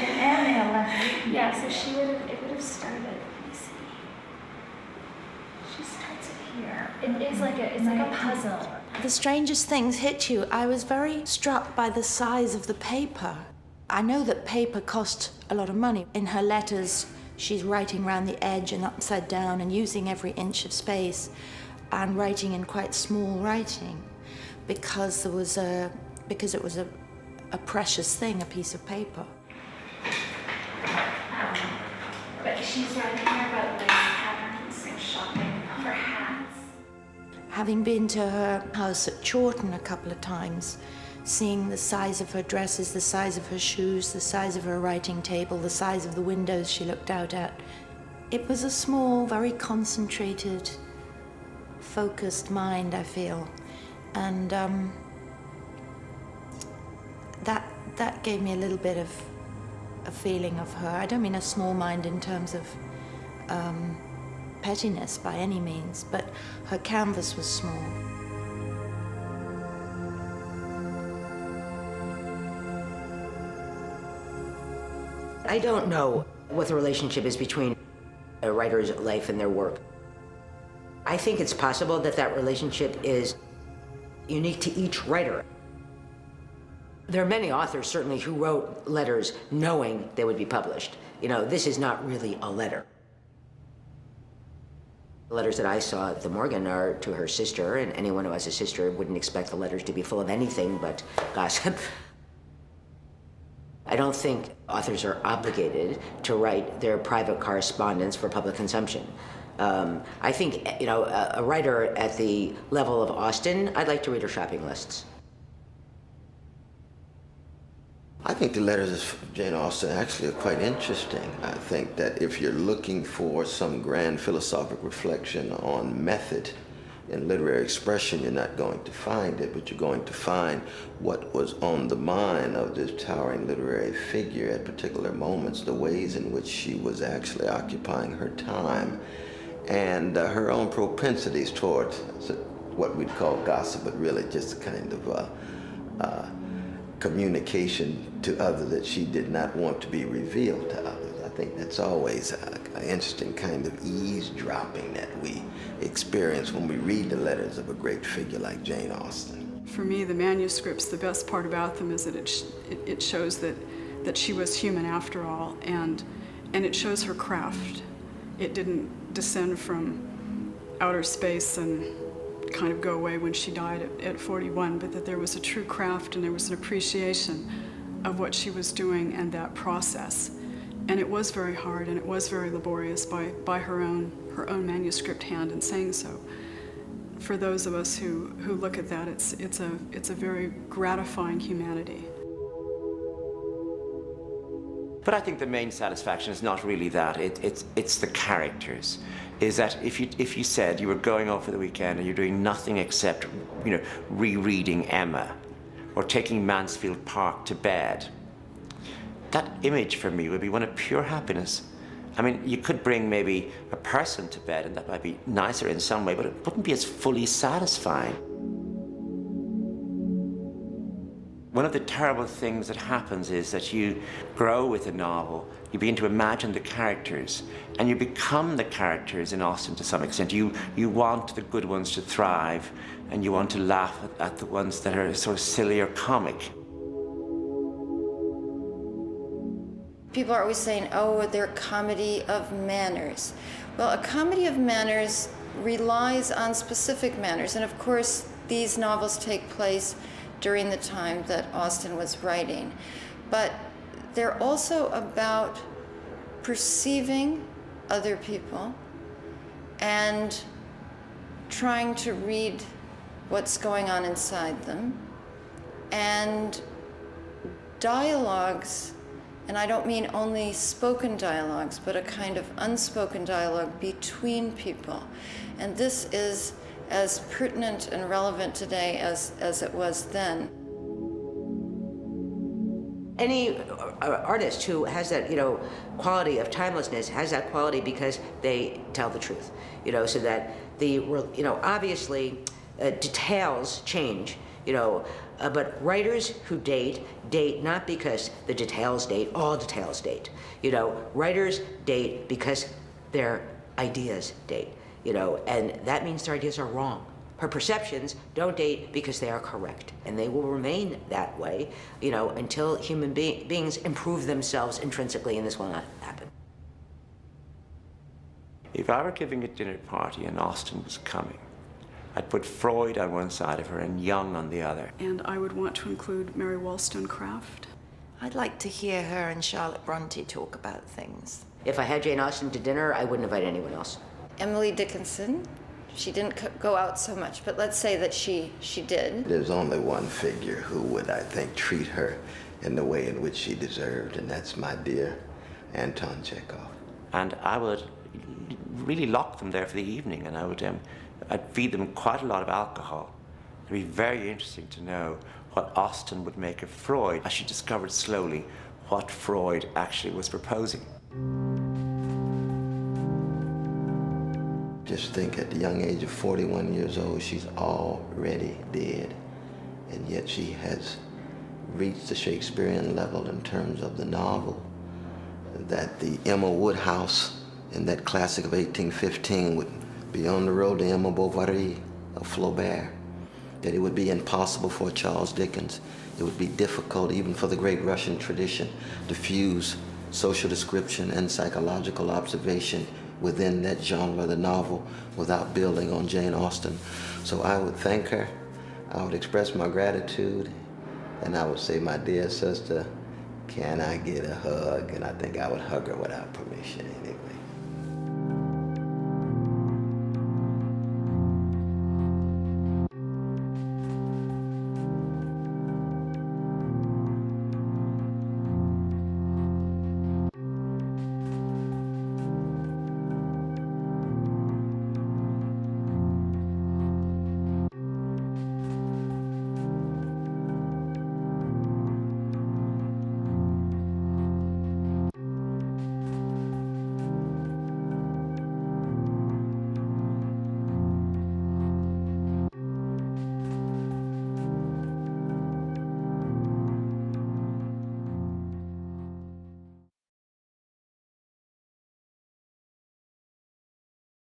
and yeah, so it would have started, let me see. She starts it here. It's like a puzzle. The strangest things hit you. I was very struck by the size of the paper. I know that paper cost a lot of money. In her letters, she's writing around the edge and upside down and using every inch of space and writing in quite small writing because it was a precious thing, a piece of paper. But she's writing here about lace patterns and shopping for hats. Having been to her house at Chawton a couple of times, seeing the size of her dresses, the size of her shoes, the size of her writing table, the size of the windows she looked out at, it was a small, very concentrated, focused mind, I feel. And that gave me a little bit of a feeling of her. I don't mean a small mind in terms of pettiness by any means, but her canvas was small. I don't know what the relationship is between a writer's life and their work. I think it's possible that that relationship is unique to each writer. There are many authors, certainly, who wrote letters knowing they would be published. You know, this is not really a letter. The letters that I saw at the Morgan are to her sister, and anyone who has a sister wouldn't expect the letters to be full of anything but gossip. I don't think authors are obligated to write their private correspondence for public consumption. I think, you know, a writer at the level of Austen, I'd like to read her shopping lists. I think the letters of Jane Austen actually are quite interesting. I think that if you're looking for some grand philosophic reflection on method in literary expression, you're not going to find it, but you're going to find what was on the mind of this towering literary figure at particular moments, the ways in which she was actually occupying her time, and her own propensities toward what we'd call gossip, but really just kind of communication to others that she did not want to be revealed to others. I think that's always an interesting kind of eavesdropping that we experience when we read the letters of a great figure like Jane Austen. For me, the manuscripts, the best part about them is that it shows that she was human after all, and it shows her craft. It didn't descend from outer space and kind of go away when she died at 41, but that there was a true craft and there was an appreciation of what she was doing and that process. And it was very hard and it was very laborious by her own manuscript hand in saying so. For those of us who look at that, it's a very gratifying humanity. But I think the main satisfaction is not really that. It's the characters. Is that if you said you were going off for the weekend and you're doing nothing except, you know, rereading Emma or taking Mansfield Park to bed, that image for me would be one of pure happiness. I mean, you could bring maybe a person to bed and that might be nicer in some way, but it wouldn't be as fully satisfying. One of the terrible things that happens is that you grow with a novel, you begin to imagine the characters, and you become the characters in Austen to some extent. You want the good ones to thrive, and you want to laugh at the ones that are sort of silly or comic. People are always saying, oh, they're a comedy of manners. Well, a comedy of manners relies on specific manners, and of course, these novels take place during the time that Austen was writing. But they're also about perceiving other people and trying to read what's going on inside them. And dialogues, and I don't mean only spoken dialogues, but a kind of unspoken dialogue between people. And this is as pertinent and relevant today as it was then. Any artist who has that, you know, quality of timelessness has that quality because they tell the truth, you know, so that the, you know, obviously details change But writers who date not because the details date, all details date. Writers date because their ideas date, and that means their ideas are wrong. Her perceptions don't date because they are correct, and they will remain that way, until human beings improve themselves intrinsically, and this will not happen. If I were giving a dinner party and Austen was coming, I'd put Freud on one side of her and Jung on the other. And I would want to include Mary Wollstonecraft. I'd like to hear her and Charlotte Bronte talk about things. If I had Jane Austen to dinner, I wouldn't invite anyone else. Emily Dickinson. She didn't go out so much, but let's say that she did. There's only one figure who would, I think, treat her in the way in which she deserved, and that's my dear Anton Chekhov. And I would really lock them there for the evening, and I'd feed them quite a lot of alcohol. It'd be very interesting to know what Austen would make of Freud, as she discovered slowly what Freud actually was proposing. Just think, at the young age of 41 years old, she's already dead. And yet she has reached the Shakespearean level in terms of the novel, that the Emma Woodhouse in that classic of 1815 would be on the road to Emma Bovary of Flaubert, that it would be impossible for Charles Dickens. It would be difficult even for the great Russian tradition to fuse social description and psychological observation within that genre of the novel without building on Jane Austen. So I would thank her, I would express my gratitude, and I would say, my dear sister, can I get a hug? And I think I would hug her without permission anyway.